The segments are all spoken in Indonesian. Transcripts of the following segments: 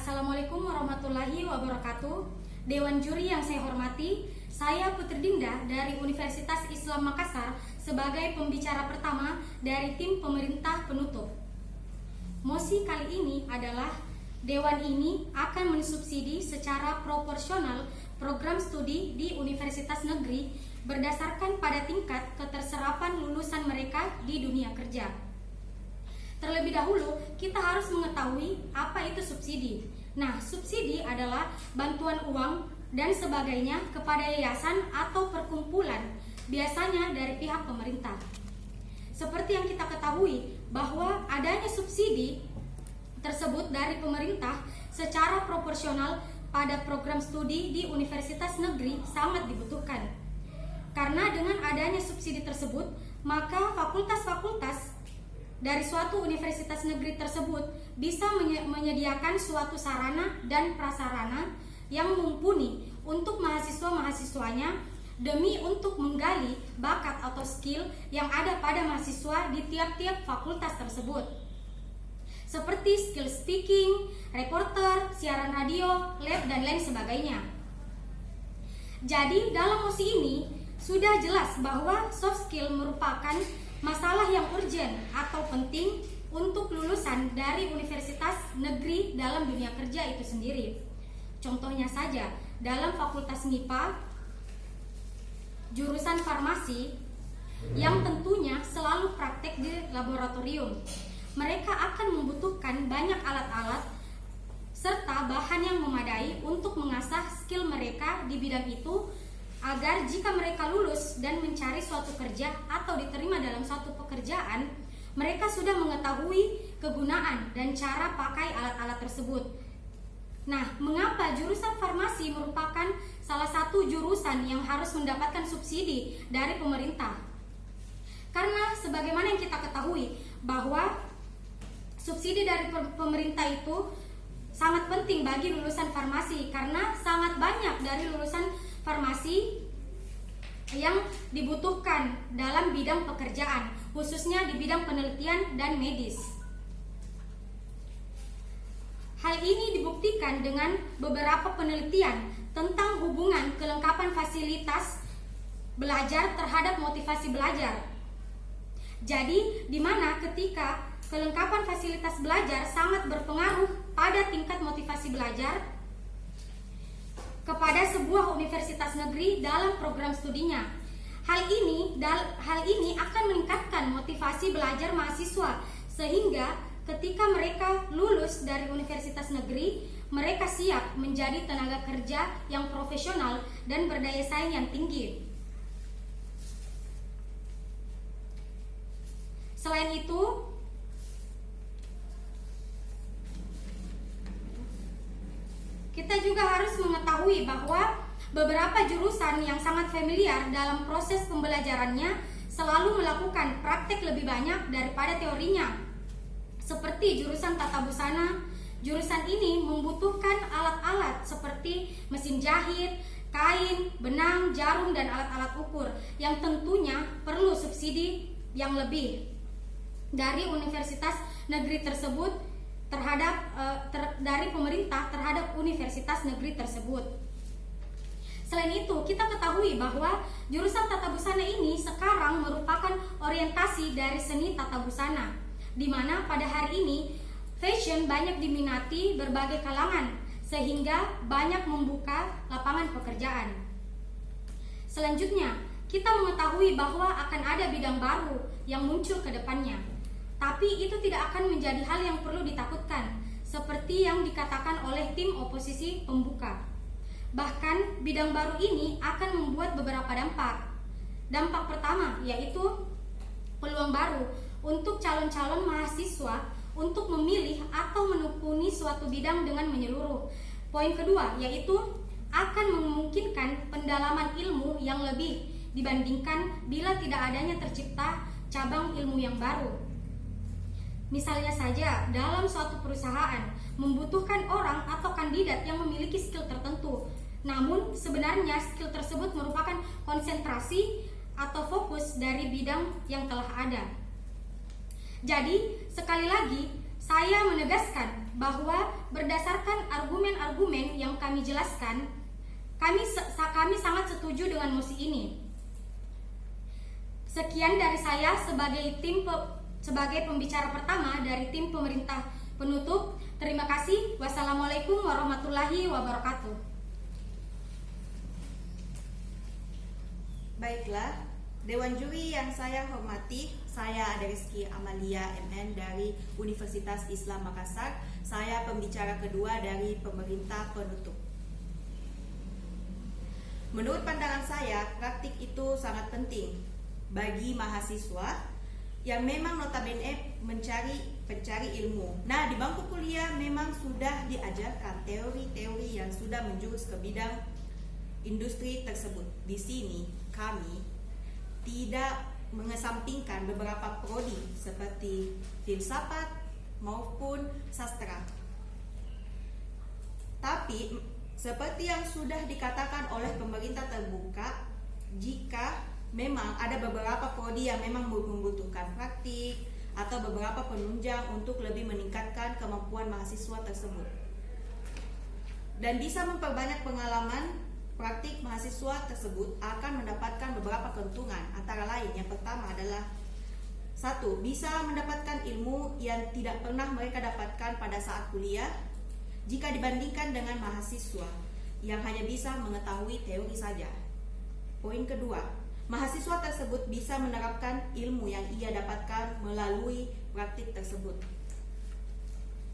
Assalamualaikum warahmatullahi wabarakatuh. Dewan juri yang saya hormati, saya Putri Dinda dari Universitas Islam Makassar sebagai pembicara pertama dari tim pemerintah penutup. Mosi kali ini adalah Dewan ini akan mensubsidi secara proporsional program studi di universitas negeri berdasarkan pada tingkat keterserapan lulusan mereka di dunia kerja. Terlebih dahulu, kita harus mengetahui apa itu subsidi. Nah, subsidi adalah bantuan uang dan sebagainya kepada yayasan atau perkumpulan, biasanya dari pihak pemerintah. Seperti yang kita ketahui, bahwa adanya subsidi tersebut dari pemerintah secara proporsional pada program studi di universitas negeri sangat dibutuhkan. Karena dengan adanya subsidi tersebut, maka fakultas-fakultas dari suatu universitas negeri tersebut bisa menyediakan suatu sarana dan prasarana yang mumpuni untuk mahasiswa-mahasiswanya demi untuk menggali bakat atau skill yang ada pada mahasiswa di tiap-tiap fakultas tersebut. Seperti skill speaking, reporter, siaran radio, lab, dan lain sebagainya. Jadi dalam mosi ini sudah jelas bahwa soft skill merupakan masalah yang urgent atau penting untuk lulusan dari universitas negeri dalam dunia kerja itu sendiri. Contohnya saja, dalam fakultas MIPA, jurusan farmasi yang tentunya selalu praktek di laboratorium. Mereka akan membutuhkan banyak alat-alat serta bahan yang memadai untuk mengasah skill mereka di bidang itu, agar jika mereka lulus dan mencari suatu kerja atau diterima dalam suatu pekerjaan, mereka sudah mengetahui kegunaan dan cara pakai alat-alat tersebut. Nah, mengapa jurusan farmasi merupakan salah satu jurusan yang harus mendapatkan subsidi dari pemerintah? Karena sebagaimana yang kita ketahui bahwa subsidi dari pemerintah itu sangat penting bagi lulusan farmasi, karena sangat banyak dari lulusan farmasi yang dibutuhkan dalam bidang pekerjaan, khususnya di bidang penelitian dan medis. Hal ini dibuktikan dengan beberapa penelitian tentang hubungan kelengkapan fasilitas belajar terhadap motivasi belajar. Jadi, di mana ketika kelengkapan fasilitas belajar sangat berpengaruh pada tingkat motivasi belajar kepada sebuah universitas negeri dalam program studinya. Hal ini akan meningkatkan motivasi belajar mahasiswa, sehingga ketika mereka lulus dari universitas negeri, mereka siap menjadi tenaga kerja yang profesional dan berdaya saing yang tinggi. Selain itu, kita juga harus mengetahui bahwa beberapa jurusan yang sangat familiar dalam proses pembelajarannya selalu melakukan praktek lebih banyak daripada teorinya. Seperti jurusan tata busana, jurusan ini membutuhkan alat-alat seperti mesin jahit, kain, benang, jarum, dan alat-alat ukur yang tentunya perlu subsidi yang lebih dari universitas negeri tersebut dari pemerintah terhadap universitas negeri tersebut. Selain itu, kita ketahui bahwa jurusan tata busana ini sekarang merupakan orientasi dari seni tata busana, di mana pada hari ini fashion banyak diminati berbagai kalangan, sehingga banyak membuka lapangan pekerjaan. Selanjutnya, kita mengetahui bahwa akan ada bidang baru yang muncul ke depannya. Tapi itu tidak akan menjadi hal yang perlu ditakutkan, seperti yang dikatakan oleh tim oposisi pembuka. Bahkan bidang baru ini akan membuat beberapa dampak. Dampak pertama yaitu peluang baru untuk calon-calon mahasiswa untuk memilih atau menekuni suatu bidang dengan menyeluruh. Poin kedua yaitu akan memungkinkan pendalaman ilmu yang lebih dibandingkan bila tidak adanya tercipta cabang ilmu yang baru. Misalnya saja, dalam suatu perusahaan membutuhkan orang atau kandidat yang memiliki skill tertentu. Namun sebenarnya skill tersebut merupakan konsentrasi atau fokus dari bidang yang telah ada. Jadi, sekali lagi, saya menegaskan bahwa berdasarkan argumen yang kami jelaskan, kami sangat setuju dengan mosi ini. Sekian dari saya sebagai pembicara pertama dari tim pemerintah penutup. Terima kasih. Wassalamualaikum warahmatullahi wabarakatuh. Baiklah, Dewan Juri yang saya hormati, saya Rizky Amalia MN dari Universitas Islam Makassar. Saya pembicara kedua dari pemerintah penutup. Menurut pandangan saya, praktik itu sangat penting bagi mahasiswa yang memang notabene pencari ilmu. Nah, di bangku kuliah memang sudah diajarkan teori-teori yang sudah menjurus ke bidang industri tersebut. Di sini kami tidak mengesampingkan beberapa prodi seperti filsafat maupun sastra. Tapi seperti yang sudah dikatakan oleh pemerintah terbuka, jika memang ada beberapa prodi yang memang membutuhkan praktik atau beberapa penunjang untuk lebih meningkatkan kemampuan mahasiswa tersebut dan bisa memperbanyak pengalaman praktik, mahasiswa tersebut akan mendapatkan beberapa keuntungan. Antara lain, yang pertama adalah 1. Bisa mendapatkan ilmu yang tidak pernah mereka dapatkan pada saat kuliah jika dibandingkan dengan mahasiswa yang hanya bisa mengetahui teori saja. Poin kedua, mahasiswa tersebut bisa menerapkan ilmu yang ia dapatkan melalui praktik tersebut.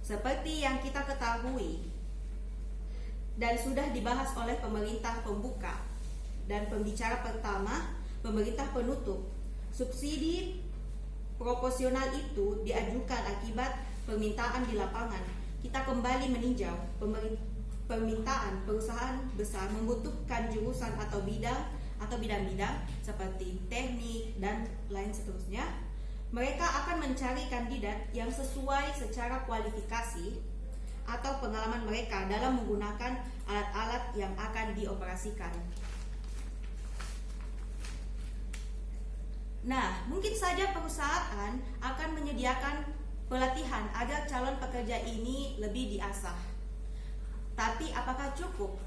Seperti yang kita ketahui dan sudah dibahas oleh pemerintah pembuka dan pembicara pertama, pemerintah penutup, subsidi proporsional itu diajukan akibat permintaan di lapangan. Kita kembali meninjau permintaan perusahaan besar membutuhkan jurusan atau bidang-bidang seperti teknik dan lain seterusnya. Mereka akan mencari kandidat yang sesuai secara kualifikasi atau pengalaman mereka dalam menggunakan alat-alat yang akan dioperasikan. Nah, mungkin saja perusahaan akan menyediakan pelatihan agar calon pekerja ini lebih diasah. Tapi apakah cukup?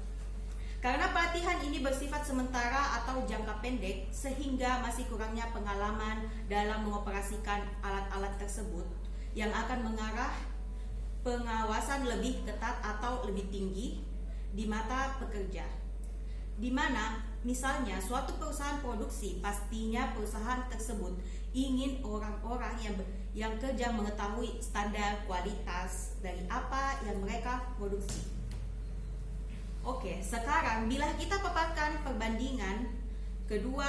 Karena pelatihan ini bersifat sementara atau jangka pendek, sehingga masih kurangnya pengalaman dalam mengoperasikan alat-alat tersebut yang akan mengarah pengawasan lebih ketat atau lebih tinggi di mata pekerja. Di mana misalnya suatu perusahaan produksi, pastinya perusahaan tersebut ingin orang-orang yang kerja mengetahui standar kualitas dari apa yang mereka produksi. Oke, sekarang bila kita paparkan perbandingan kedua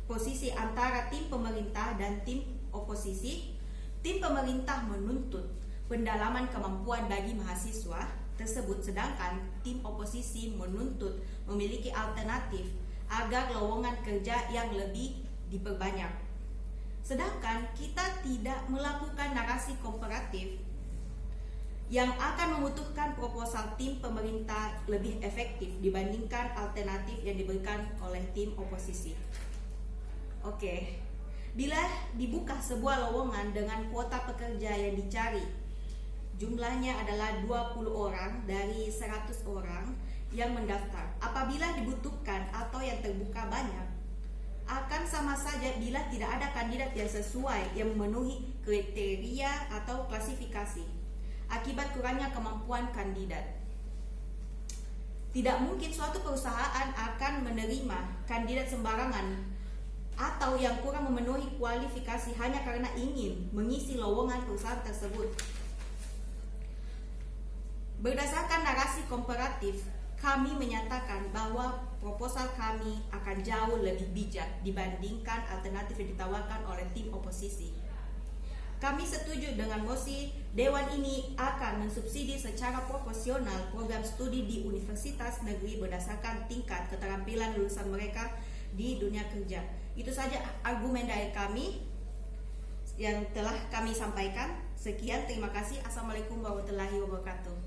posisi antara tim pemerintah dan tim oposisi, tim pemerintah menuntut pendalaman kemampuan bagi mahasiswa tersebut, sedangkan tim oposisi menuntut memiliki alternatif agar lowongan kerja yang lebih diperbanyak. Sedangkan kita tidak melakukan narasi komparatif yang akan membutuhkan proposal tim pemerintah lebih efektif dibandingkan alternatif yang diberikan oleh tim oposisi. Oke, bila dibuka sebuah lowongan dengan kuota pekerja yang dicari, jumlahnya adalah 20 orang dari 100 orang yang mendaftar. Apabila dibutuhkan atau yang terbuka banyak, akan sama saja bila tidak ada kandidat yang sesuai yang memenuhi kriteria atau klasifikasi akibat kurangnya kemampuan kandidat. Tidak mungkin suatu perusahaan akan menerima kandidat sembarangan atau yang kurang memenuhi kualifikasi hanya karena ingin mengisi lowongan perusahaan tersebut. Berdasarkan narasi komparatif, kami menyatakan bahwa proposal kami akan jauh lebih bijak dibandingkan alternatif yang ditawarkan oleh tim oposisi. Kami setuju dengan mosi Dewan ini akan mensubsidi secara proporsional program studi di universitas negeri berdasarkan tingkat keterampilan lulusan mereka di dunia kerja. Itu saja argumen dari kami yang telah kami sampaikan. Sekian, terima kasih. Assalamualaikum warahmatullahi wabarakatuh.